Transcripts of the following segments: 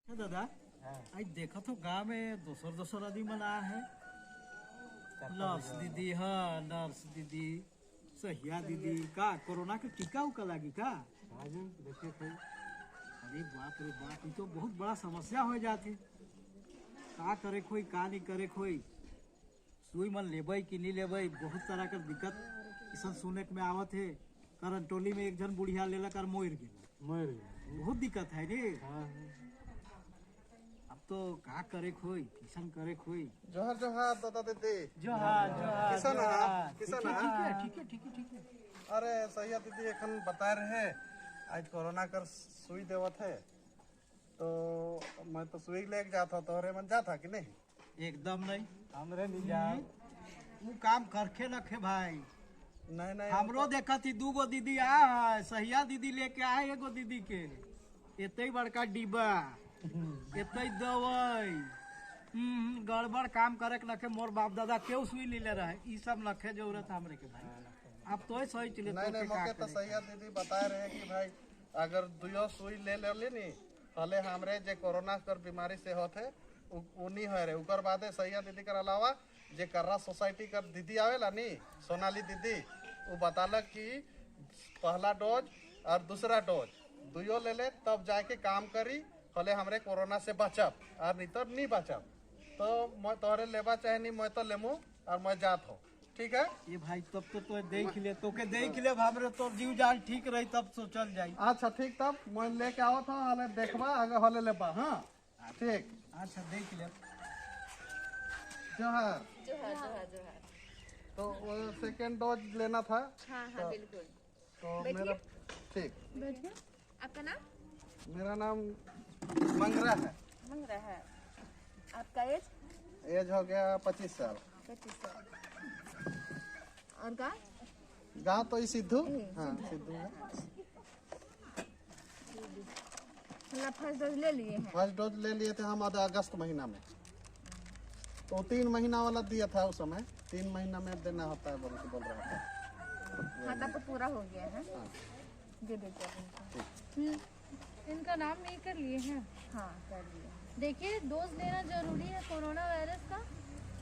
दादा आज देखा तो गांव में दोसर दोसर आदमी मन आया है। नर्स दीदी, हाँ नर्स दीदी, सहिया दीदी का कोरोना के टीका उका लगी का? देखे थे। अरे बाप रे बाप, ये तो बहुत बड़ा समस्या हो जाती। का करे खोई का नहीं करे खोई, सुई मन लेबई कि नहीं लेबई, बहुत तरह का दिक्कत इसन सुने में आवत है। करन टोली में एक जन बुढ़िया लेला कर मोर गया, बहुत दिक्कत है रे। अब तो का करे खोई, किसान करे खोई। जोहर जोहर दादा दीदी। जोहार जोहार किसान जोहार। किसान ठीक है ठीक है ठीक है ठीक है। अरे सैया दीदी एखन बता रहे आज कोरोना कर सुई देवत है, तो मैं तो सुई लेके जाता, तोहरे मन जाता कि नहीं? एकदम नहीं, हमरे नहीं जाए। वो काम करके रखे भाई। नहीं नहीं हमरो देखा थी दूगो दीदी आया है, सहिया दीदी लेके आए एगो दीदी के इतने बड़का डिब्बा, इतने दवाई। गड़बड़ काम करे के लखे मोर बाप दादा क्यों सुई ले रहा है, ई सब लखे जरूरत हमरे के भाई। अब तो सही चले नहीं नहीं मौके तो सैया दीदी बता रहे कि भाई अगर दुयो सुई ले नी पहले हमरे जे कोरोना कर बीमारी से होते उ नहीं हो रहे। उकर बादे सैया दीदी कर अलावा जे कर्रा सोसाइटी कर दीदी आवेला नी, सोनाली दीदी, वो बतालक कि पहला डोज और दूसरा डोज दुयो ले तब जाके काम करी, पहले हमरे कोरोना से बचब और नहीं तो नहीं बचब। तो मैं तोहरे लेबा चाहे नहीं, मैं तो लेमू और मैं जात हूँ, ठीक है? ये भाई तब तो देख ले, तो के देख ले हमरे तो जीव जान ठीक रही तब तो चल जाई। अच्छा ठीक, तब मैं लेके आओ था, हले देखबा आगे हले लेबा। हाँ ठीक, अच्छा देख ले। जोहर जोहार जोहार जोहार। तो वो सेकेंड डोज लेना था। हाँ हाँ बिल्कुल। तो बैठिए। मेरा ठीक, बैठिए। आपका नाम? मेरा नाम मंगरा है। मंगरा है। आपका एज? एज हो गया 25 साल। 25 साल। और गाँव? गाँव तो ही सिद्धू। हाँ सिद्धू है। मतलब फर्स्ट डोज ले लिए हैं? फर्स्ट डोज ले लिए थे हम अगस्त महीना में, तो 3 महीना वाला दिया था उस समय, 3 महीना में देना होता है बोल रहा था। हाँ तब तो पूरा हो गया है। हाँ। दे देते हैं। इनका नाम नहीं कर लिए हैं। हाँ कर दिया। देखिए डोज लेना जरूरी है कोरोना वायरस का,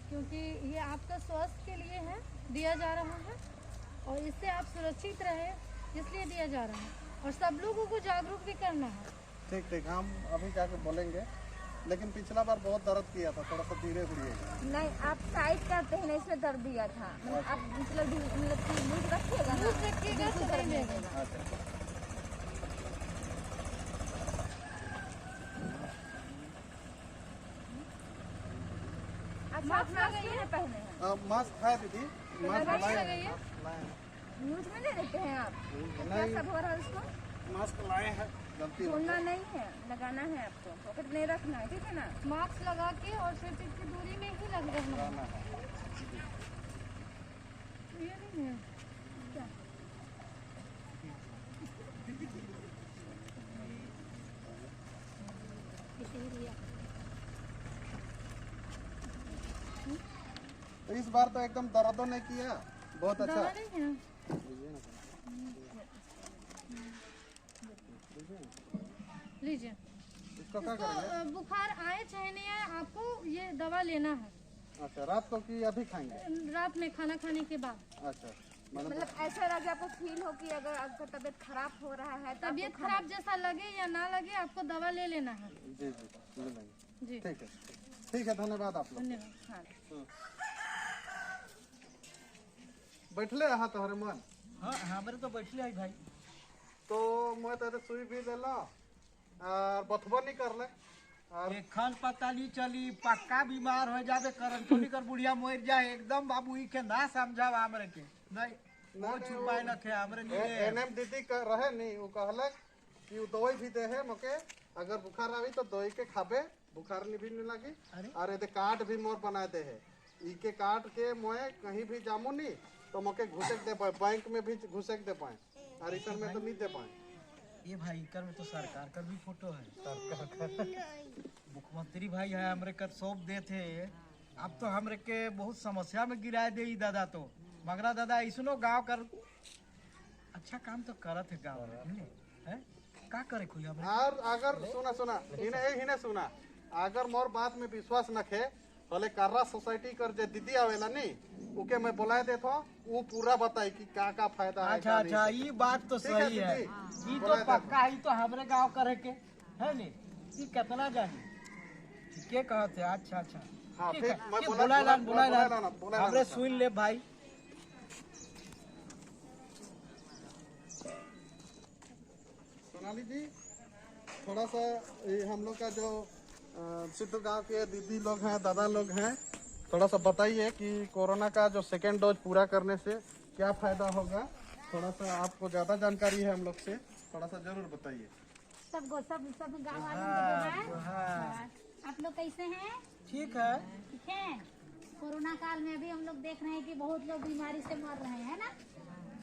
क्योंकि ये आपका स्वास्थ्य के लिए है, दिया जा रहा है और इससे आप सुरक्षित रहे इसलिए दिया जा रहा है और सब लोगों को जागरूक भी करना है। ठीक ठीक, हम अभी जाके बोलेंगे, लेकिन पिछला बार बहुत दर्द किया था, थोड़ा सा धीरे धीरे। नहीं आप टाइट करते हैं ना, इसमें दर्द दिया था। मतलब आप मतलब लूज रखिएगा ना, लूज रखिएगा तो दर्द नहीं नहीं देगा। अच्छा अच्छा आप मास्क नहीं पहने हैं? मास्क है दीदी, मास्क लगाइए, लाए लगाइए। लाए न्यूज में नहीं देते हैं आप? तो क्या नहीं। सब हो रहा है उसको? मास्क लाए हैं, गलती हो छोड़ना नहीं है, लगाना है आपको, पॉकेट नहीं रखना है, ठीक है ना? मास्क लगा के और 6 फीट की दूरी में ही लग रहना है। जाना है। ये नहीं है क्या? तो इस बार तो एकदम दर्द नहीं किया, बहुत अच्छा। दवा नहीं है। लीजिए। इसको क्या करेंगे? इसको बुखार आए चाहे नहीं आए आपको ये दवा लेना है अच्छा रात को कि अभी खाएंगे? रात में खाना खाने के बाद। अच्छा मतलब मतलब ऐसा लगे आपको फील हो कि अगर आपका तबीयत खराब हो रहा है तो तबीयत आपको खराब जैसा लगे या ना लगे आपको दवा ले लेना है। जी जी ले लेंगे। जी ठीक है धन्यवाद आप लोग। धन्यवाद। हाँ। बैठले यहाँ तोहरे मन, हाँ हमारे तो बैठले है भाई। तो मैं तो सुई भी ले लो और बथबो नहीं कर ले और एखन पता नहीं चली, पक्का बीमार हो जावे, करंटोली कर बुढ़िया मर जाए एकदम। बाबू ई के ना समझाव हमरे के नहीं, वो छुपाए लखे हमरे लिए। एनएम दीदी कह रहे नहीं, वो कहलक कि वो दवाई भी दे है मके, अगर बुखार आवी तो दवाई के खाबे, बुखार नहीं भी नहीं लगी। अरे? और ये कार्ड भी मोर बना दे है, ई के कार्ड के मोए कहीं भी जामू नहीं तो मके घुसेक दे पाए, बैंक में भी घुसेक दे पाए, और इसन में तो नहीं दे पाए। ये भाई कर में तो सरकार का भी फोटो है, मुख्यमंत्री भाई है हमरे कर सौंप दे थे। अब तो हमरे के बहुत समस्या में गिरा दे ई दादा। तो मगरा दादा इसनो गांव कर अच्छा काम तो करत है गांव में है। का करे कोई अब और अगर सुना हिने सुना, अगर मोर बात में विश्वास न खे भले कर्रा सोसाइटी कर जे दीदी आवेला नी उके मैं बुलाए देतो, वो पूरा बताई कि का फायदा है। अच्छा अच्छा, ये बात तो ठीक है सही है, दीदी, ये तो बोला पक्का है, तो हमरे गांव करे के है नी, ये कितना जानी के कहते। अच्छा अच्छा हाँ, ठीक ठीक, है, मैं ये बुला बुला हमरे सुन ले भाई। सोनाली जी, थोड़ा सा ये हम लोग का जो सिद्धू गांव के दीदी लोग हैं, दादा लोग हैं, थोड़ा सा बताइए कि कोरोना का जो सेकेंड डोज पूरा करने से क्या फायदा होगा। थोड़ा सा आपको ज्यादा जानकारी है हम लोग से, थोड़ा सा जरूर बताइए। सब गाँव वालों को हाँ, आप लोग कैसे हैं? ठीक है। ठीक है। कोरोना काल में भी हम लोग देख रहे हैं कि बहुत लोग बीमारी से मर रहे हैं ना,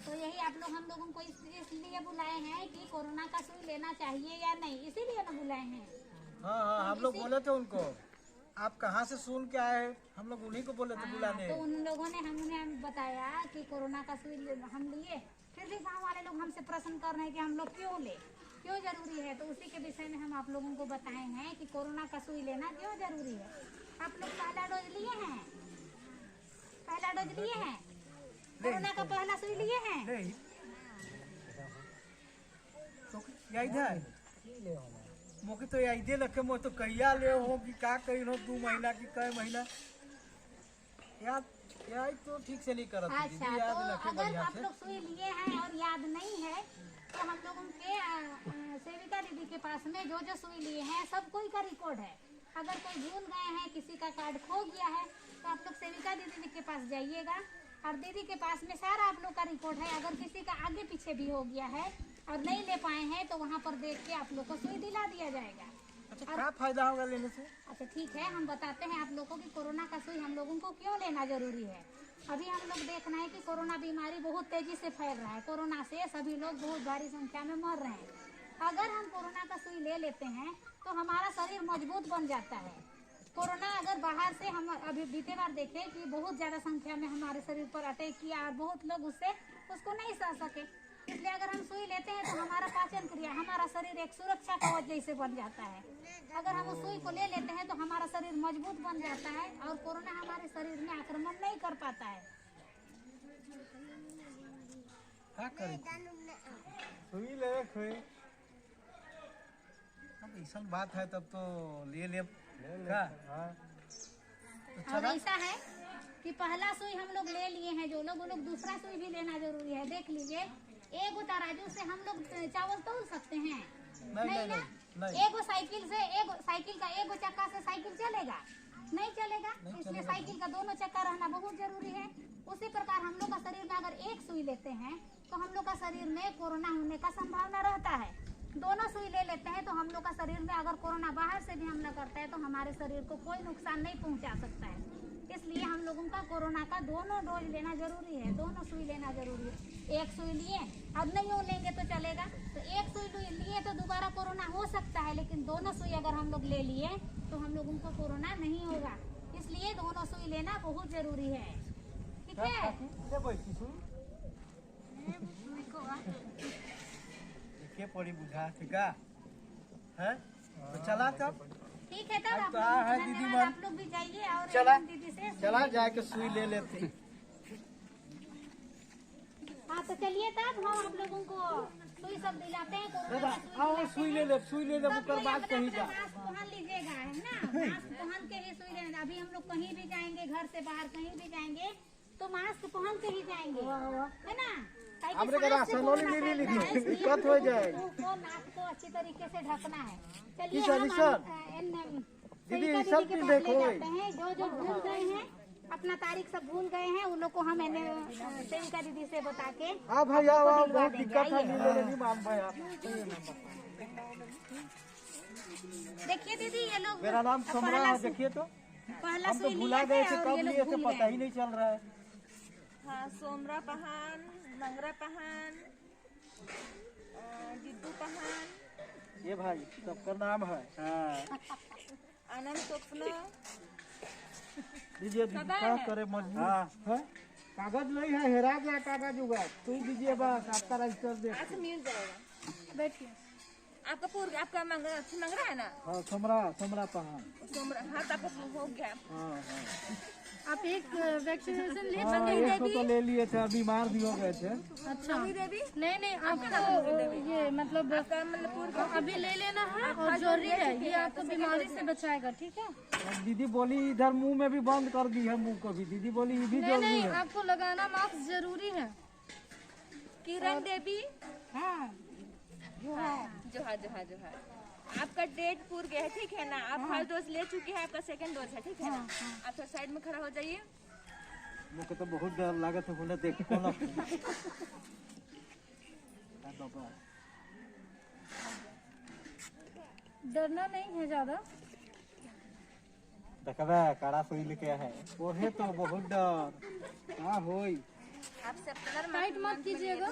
तो यही आप लोग हम लोगों को इसलिए बुलाए हैं कि कोरोना का सुई लेना चाहिए या नहीं, इसीलिए ना बुलाए हैं। हाँ, हम लोग बोले थे उनको, आप कहाँ से सुन के आए, हम लोग उन्हीं को बोले थे बुलाने। तो उन लोगों ने हमें बताया कि कोरोना का सुई हम लिए, फिर भी गाँव वाले लोग हमसे प्रश्न कर रहे हैं कि हम लोग क्यों ले, क्यों जरूरी है। तो उसी के विषय में हम आप लोगों को बताए हैं कि कोरोना का सुई लेना क्यों जरूरी है। आप लोग पहला डोज लिए हैं? पहला डोज लिए हैं? कोरोना का पहला सुई लिए हैं? नहीं तो यही था मोके तो यही दे लखे, मो तो कहिया ले हो कि का कही हो, 2 महीना की कई महीना याद तो ठीक से नहीं करत। अच्छा, तो अगर आप लोग सुई लिए हैं और याद नहीं है तो हम लोगों के सेविका दीदी के पास में जो सुई लिए हैं सब कोई का रिकॉर्ड है। अगर कोई भूल गए हैं, किसी का कार्ड खो गया है, तो आप लोग सेविका दीदी के पास जाइएगा और दीदी के पास में सारा आप लोग का रिकॉर्ड है। अगर किसी का आगे पीछे भी हो गया है और नहीं ले पाए हैं तो वहाँ पर देख के आप लोग को सुई दिला दिया जाएगा। अच्छा, क्या फायदा होगा लेने से? अच्छा ठीक है, हम बताते हैं आप लोगों को कि कोरोना का सुई हम लोगों को क्यों लेना जरूरी है। अभी हम लोग देख रहे हैं कि कोरोना बीमारी बहुत तेजी से फैल रहा है। कोरोना से सभी लोग बहुत भारी संख्या में मर रहे हैं। अगर हम कोरोना का सुई ले लेते हैं तो हमारा शरीर मजबूत बन जाता है। कोरोना अगर बाहर से हम अभी बीते बार देखे कि बहुत ज्यादा संख्या में हमारे शरीर पर अटैक किया और बहुत लोग उसको नहीं सह सके। इसलिए अगर हम सुई लेते हैं तो हमारा पाचन क्रिया, हमारा शरीर एक सुरक्षा कवच जैसे बन जाता है। अगर हम उस सुई को ले लेते हैं तो हमारा शरीर मजबूत बन जाता है और कोरोना हमारे शरीर में आक्रमण नहीं कर पाता है। क्या करे सुई ले खोए, अब ऐसा बात है तब तो ले का। और ऐसा है कि पहला सुई हम लोग ले लिए हैं, जो लोग वो लोग दूसरा सुई भी लेना जरूरी है। देख लीजिए, एक तराजू से हम लोग चावल तोल सकते हैं? नहीं ना। एगो साइकिल से साइकिल का एगो चक्का से साइकिल चलेगा? नहीं चलेगा। इसलिए साइकिल का दोनों चक्का रहना बहुत जरूरी है। उसी प्रकार हम लोग का शरीर में अगर एक सुई लेते हैं तो हम लोग का शरीर में कोरोना होने का संभावना रहता है। दोनों सुई ले लेते हैं तो हम लोग का शरीर में अगर कोरोना बाहर से भी हमला करता है तो हमारे शरीर को कोई नुकसान नहीं पहुंचा सकता है। इसलिए हम लोगों का कोरोना का दोनों डोज लेना जरूरी है, दोनों सुई लेना जरूरी है। एक सुई लिए अब नहीं लेंगे तो चलेगा, तो एक सुई लिए तो दोबारा कोरोना हो सकता है, लेकिन दोनों सुई अगर हम लोग ले लिए तो हम लोगों को कोरोना नहीं होगा। इसलिए दोनों सुई लेना बहुत जरूरी है। ठीक है, के पड़ी बुझा का है तो चला तब। ठीक है, तब आप तो है लोग दीदी धन्यवाद। मन। आप लोग भी जाइए और चला दीदी से चला जाके सुई ले लेते। हाँ तो चलिए, तब हम आप लोगों को सुई सब दिलाते हैं। कोरोना का सुई आओ सुई ले सब ओकर बाद कोई कहीं अपना जा। मास्क पहन लीजिएगा, है ना। मास्क पहन के ही सुई लेना। अभी हम लोग कहीं भी जाएंगे, घर से बाहर कहीं भी जाएंगे तो मास्क पहन के ही जाएंगे, है ना। हमरे के रासनोली नहीं लिखी, दिक्कत हो जाएगी। को नाक को अच्छी तरीके से ढकना है। चलिए, किस हम दीदी, सविता सब दीदी के चीज पास देखो। ले जाते हैं। जो भूल गए हैं, अपना तारीख सब भूल गए हैं, उन लोग को हम सेविका दीदी से बता के हाँ भाई आओ आपको आओ, दिलवा बहुत देंगे। दिक्कत है, आइए। ले नहीं मान भाई आप। देखिए दीदी, ये लोग मेरा नाम समरा है, देखिए तो पहला हम तो सुई भुला लिए गए थे थे, और कब ये लिए लोग थे भूल पता गए। ही नहीं चल रहा है। हाँ, सोमरा पहान, मंगरा पहान, जिद्दू पहान, ये भाई सबका नाम है। हाँ आनंद स्वप्न, दीजिए दीदी, क्या करे मजबूर। हाँ कागज नहीं है, हेरा गया कागज उगा, सुई दीजिए बस, आपका रजिस्टर देख। अच्छा मिल जाएगा। बैठिए। आपका पूर्व आपका मंगरा है ना? हाँ सोमरा पहाड़। सोमरा, हाँ तो आपका हो गया। हाँ हाँ आप एक वैक्सीनेशन ले हाँ, एक तो ले लिए थे, बीमार भी हो गए थे। अच्छा देवी नहीं आपको ये मतलब अभी ले लेना है और जरूरी है, ये आपको बीमारी से बचाएगा, ठीक है? अब दीदी बोली इधर मुंह में भी बंद कर दी है, मुंह को भी। दीदी बोली ये भी जरूरी नहीं है। आपको लगाना मास्क जरूरी है। किरण देवी, हाँ जोहार। आपका डेट पूर गया है, ठीक है ना? आप फर्स्ट डोज ले चुके हैं, आपका सेकंड डोज है, ठीक है ना? आप थोड़ा साइड में खड़ा हो जाइए। मुझे तो बहुत डर लगा था, बोले देख कौन डरना नहीं है ज्यादा। देखबे काड़ा सुई लेके है, ओहे तो बहुत डर। हाँ होई आप सेप्टेम्बर टाइट मत कीजिएगा,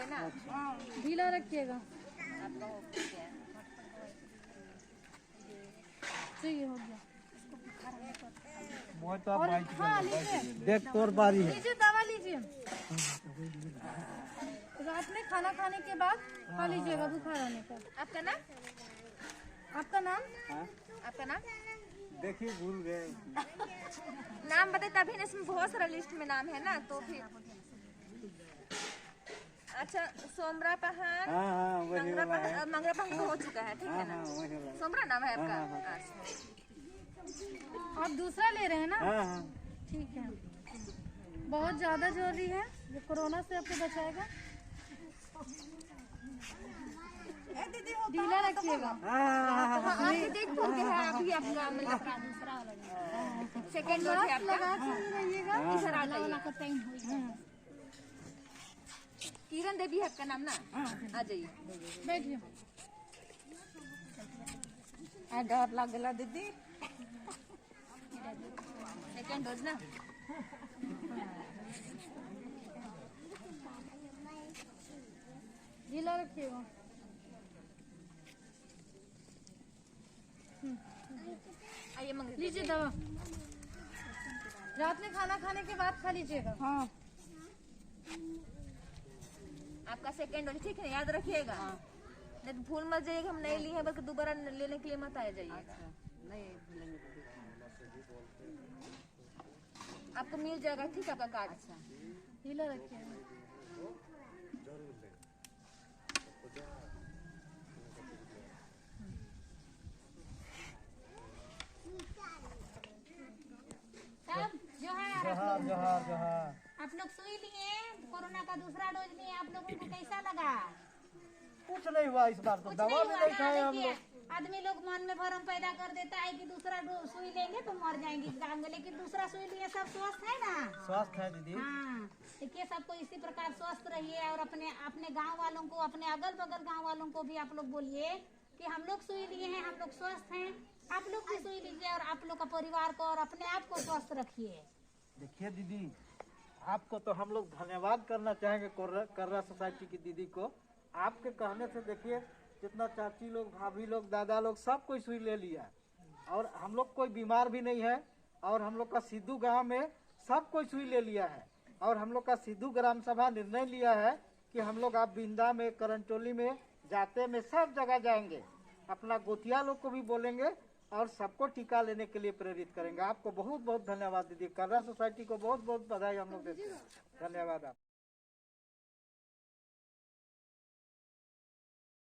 ढीला रखिएगा। चाहिए हो गया। मोह तो और बाइक हाँ लीजिए, देख तोर बारी है। लीजिए दवा लीजिए। रात में खाना खाने के बाद खा लीजिएगा बुखार आने पर। आपका नाम? आपका नाम? हाँ? आपका नाम? देखिए भूल गए। नाम बताए तभी ना, इसमें बहुत सारा लिस्ट में नाम है ना, तो फिर अच्छा सोमरा पहाड़, हाँ हाँ वही वाला है। मंगरा पहाड़ तो हो चुका है, ठीक है ना? हाँ वही वाला। सोमरा नाम है आपका? हाँ, अच्छा। आप दूसरा ले रहे हैं ना? हाँ हाँ ठीक है, बहुत ज्यादा जरूरी है, ये कोरोना से आपको बचाएगा। ढीला रखिएगा। आपकी डेट पूर गया है, अभी आपका मतलब सेकेंड डोज है आपका। लगा के ही रहिएगा। इधर आ जाइए। किरण देवी है आपका नाम ना? आ जाइए, बैठिए। डर लगला दीदी। सेकेंड डोज ना? ढीला रखिएगा। आइए मंगरा। लीजिए दवा, रात में खाना खाने के बाद खा लीजिएगा। हाँ आपका सेकेंड डोज, ठीक है, याद रखिएगा। नहीं तो भूल मत जाइएगा, हम नहीं लिए हैं, बल्कि दोबारा लेने के लिए मत आ जाइए। आपको मिल जाएगा, ठीक है, आपका कार्ड। ढीला रखिएगा। तब जोहार। जोहार। आप लोग सुई लिए, कोरोना का दूसरा डोज लिए, आप लोगों को कैसा लगा? कुछ नहीं हुआ इस बार, तो कुछ दवा भी हुआ नहीं ना, खाए हम देखिए, लोग। आदमी लोग मन में भरम पैदा कर देता है कि दूसरा सुई लेंगे तो मर जाएंगे, लेकिन दूसरा सुई लिए सब स्वस्थ है ना? स्वस्थ है दीदी। हाँ, देखिए सबको इसी प्रकार स्वस्थ रहिए, और अपने अपने गांव वालों को, अपने अगल बगल गांव वालों को भी आप लोग बोलिए कि हम लोग सुई लिए हैं, हम लोग स्वस्थ हैं, आप लोग भी सुई लीजिए, और आप लोग का परिवार को और अपने आप को स्वस्थ रखिए। देखिए दीदी, आपको तो हम लोग धन्यवाद करना चाहेंगे कर्रा सोसाइटी की दीदी को। आपके कहने से देखिए जितना चाची लोग, भाभी लोग, दादा लोग सब कोई सुई ले लिया, और हम लोग कोई बीमार भी नहीं है। और हम लोग का सिद्धू गांव में सब कोई सुई ले लिया है, और हम लोग का सिद्धू ग्राम सभा निर्णय लिया है कि हम लोग आप बिंदा में, करंटोली में, जाते में सब जगह जाएंगे, अपना गोतिया लोग को भी बोलेंगे और सबको टीका लेने के लिए प्रेरित करेंगे। आपको बहुत बहुत धन्यवाद दीदी। कर्रा सोसाइटी को बहुत बहुत बधाई हम लोग देते हैं। धन्यवाद आप।